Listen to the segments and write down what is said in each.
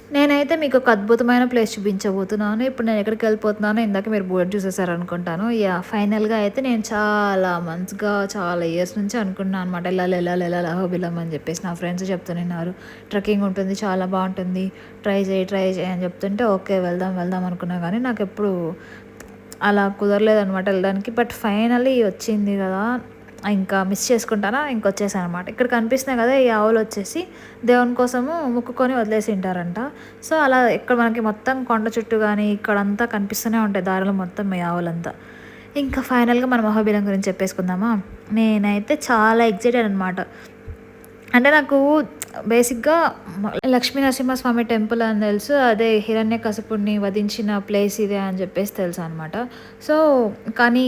నేనైతే మీకొక అద్భుతమైన ప్లేస్ చూపించబోతున్నాను. ఇప్పుడు నేనెక్కడికెళ్ళిపోతున్నానో ఇందాక మీరు బోర్డ్ చూసేసారనుకుంటాను. యాహ్! ఫైనల్‌గా అయితే నేను చాలా మంత్స్‌గా, చాలా ఇయర్స్ నుంచి అనుకున్నా అనమాట. ఎళ్ళాలి అహోబిలం అని జెప్పేసి. నా ఫ్రెండ్స్ చెప్తున్నారు. ట్రెక్కింగ్ ఉంటుంది, చాలా బావుంటుంది. ట్రై చెయి అని చెప్తుంటే ఓకే. వెళ్దాం అనుకున్నా గానీ నాకెప్పుడు అలా కుదరలేదనమాట ఎళ్ళడానికి. బట్ ఫైనల్లీ వచ్చింది గదా! ఇంకా మిస్ చేసుకుంటానా ఇంకొచ్చేసాననమాట. ఇక్కడ కనిపిస్తున్నాయి గదా! ఈ ఆవులొచ్చేసి దేవుని కోసము మొక్కుకొని వదిలేసింటారంట. సో, అలా ఇక్కడ మనకి మొత్తం కొండ చుట్టూ గాని, ఇక్కడంతా కనిపిస్తూనే ఉంటాయి దారిలో మొత్తం ఈ ఆవులంతా. ఇంకా ఫైనల్‌గా మనం అహోబిలం గురించి చెప్పేసుకుందామా? నేనైతే చాలా ఎక్సైటెడ్ అనమాట. అంటే నాకు బేసిక్‌గా లక్ష్మీ నరసింహస్వామి టెంపుల్ అని తెలుసు. అదే హిరణ్యకశిపుడిని వధించిన ప్లేస్ ఇదే అని చెప్పేసి తెలుసనమాట. సో, కానీ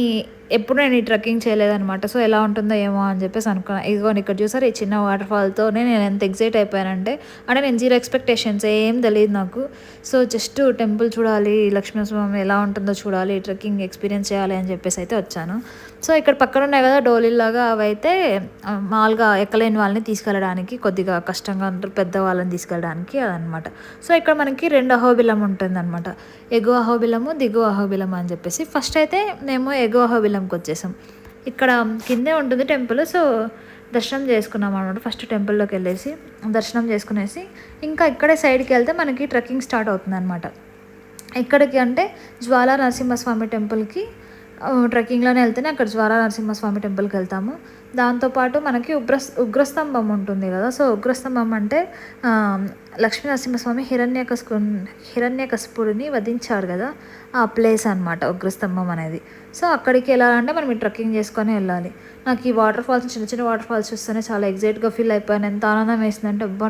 ఎప్పుడు నేను ఈ ట్రెక్కింగ్ చేయలేదనమాట. సో, ఎలా ఉంటుందో ఏమో అని చెప్పేసి అనుకున్నా. ఇదిగోండి ఇక్కడ చూసారా ఈ చిన్న వాటర్ ఫాల్‌తోనే నేను ఎంత ఎక్సైట్ అయిపోయానంటే, అంటే నేను జీరో ఎక్స్‌పెక్టేషన్స్ ఏం తెలీదు నాకు. సో, జస్ట్ టెంపుల్ చూడాలి, లక్ష్మీనరసింహస్వామి ఎలా ఉంటుందో చూడాలి, ట్రెక్కింగ్ ఎక్స్‌పీరియన్స్ చేయాలి అని చెప్పేసి అయితే వచ్చాను. సో, ఇక్కడ పక్కన ఉన్నాయి కదా డోలీల్లాగా అవైతే మామూలుగా ఎక్కలేని వాళ్ళని తీసుకెళ్ళడానికి కొద్దిగా కష్టంగా ఉంటారు. పెద్దవాళ్ళని తీసుకెళ్ళడానికి అదనమాట. సో, ఇక్కడ మనకి 2 అహోబిలం ఉంటుందనమాట. ఎగువ అహోబిలము, దిగువ అహోబిలం అని చెప్పేసి. ఫస్ట్ అయితే మేము ఎగువ అహోబిలంకొచ్చేసాం. ఇక్కడ కిందే ఉంటుంది టెంపుల్. సో, దర్శనం చేసుకున్నాం అనమాట. ఫస్ట్ టెంపుల్‌లోకెళ్ళేసి దర్శనం చేసుకునేసి, ఇంకా ఇక్కడే సైడ్‌కెళ్తే మనకి ట్రెక్కింగ్ స్టార్ట్ అవుతుందనమాట. ఎక్కడికి అంటే జ్వాలా నరసింహస్వామి టెంపుల్‌కి ట్రెక్కింగ్‌లోనే వెళ్తేనే అక్కడ జ్వాలా నరసింహస్వామి టెంపుల్‌కెళ్తాము. దాంతో పాటు మనకి ఉగ్రస్తంభం ఉంటుంది గదా! సో, ఉగ్రస్తంభం అంటే ఆహ్, లక్ష్మీ నరసింహస్వామి హిరణ్యకశిపుడిని వధించారు గదా! ఆ ప్లేస్ అనమాట ఉగ్రస్తంభం అనేది. సో, అక్కడికి ఎళ్ళాలంటే మనం ఈ ట్రెక్కింగ్ చేసుకొనే ఎళ్ళాలి. నాకు ఈ వాటర్ ఫాల్స్ చిన్న చిన్న వాటర్ ఫాల్స్ చూస్తేనే చాలా ఎక్సైట్‌గా ఫీల్ అయిపోయాను. ఎంత ఆనందం వేసిందంటే అబ్బా!